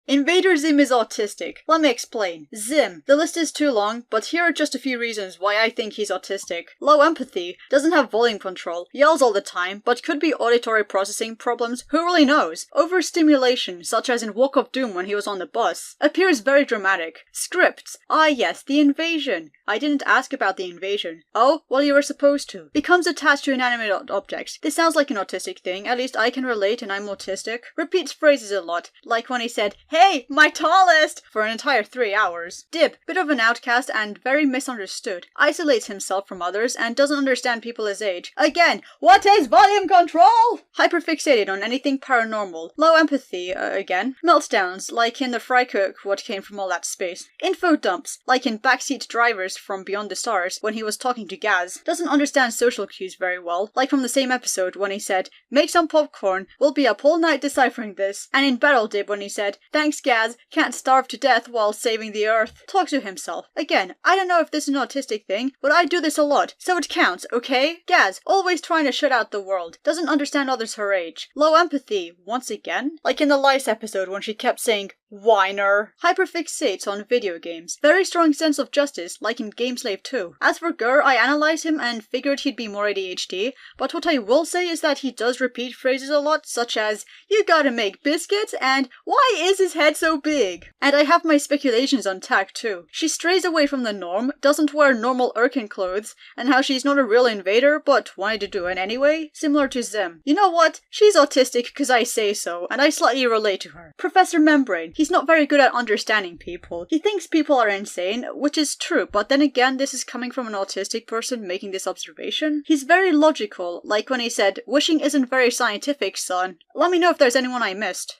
Invader Zim is autistic. Let me explain. Zim. The list is too long, but here are just a few reasons why I think he's autistic. Low empathy, doesn't have volume control, yells all the time, but could be auditory processing problems, who really knows? Overstimulation, such as in Walk of Doom when he was on the bus. Appears very dramatic. Scripts. Ah yes, the invasion. I didn't ask about the invasion. Oh, well you were supposed to. Becomes attached to inanimate objects. This sounds like an autistic thing, at least I can relate and I'm autistic. Repeats phrases a lot, like when he said, "Hey, my tallest!" for an entire 3 hours. Dib, bit of an outcast and very misunderstood. Isolates himself from others and doesn't understand people his age. Again, what is volume control? Hyperfixated on anything paranormal. Low empathy, again. Meltdowns, like in the fry cook what came from all that space. Info dumps, like in Backseat Drivers from Beyond the Stars when he was talking to Gaz. Doesn't understand social cues very well, like from the same episode when he said, "Make some popcorn, we'll be up all night deciphering this." And in Battle Dib when he said, "Thanks Gaz, can't starve to death while saving the earth." Talks to himself. Again, I don't know if this is an autistic thing, but I do this a lot, so it counts, okay? Gaz, always trying to shut out the world. Doesn't understand others her age. Low empathy, once again. Like in the Lice episode when she kept saying, "Whiner." Hyperfixates on video games. Very strong sense of justice, like in Gameslave 2. As for Gur, I analysed him and figured he'd be more ADHD, but what I will say is that he does repeat phrases a lot, such as, "You gotta make biscuits," and "Why is his head so big?" And I have my speculations on Tak too. She strays away from the norm, doesn't wear normal Urkin clothes, and how she's not a real invader, but wanted to do it anyway, similar to Zim. You know what? She's autistic because I say so, and I slightly relate to her. Professor Membrane. He's not very good at understanding people. He thinks people are insane, which is true, but then again this is coming from an autistic person making this observation. He's very logical, like when he said, "Wishing isn't very scientific, son." Let me know if there's anyone I missed.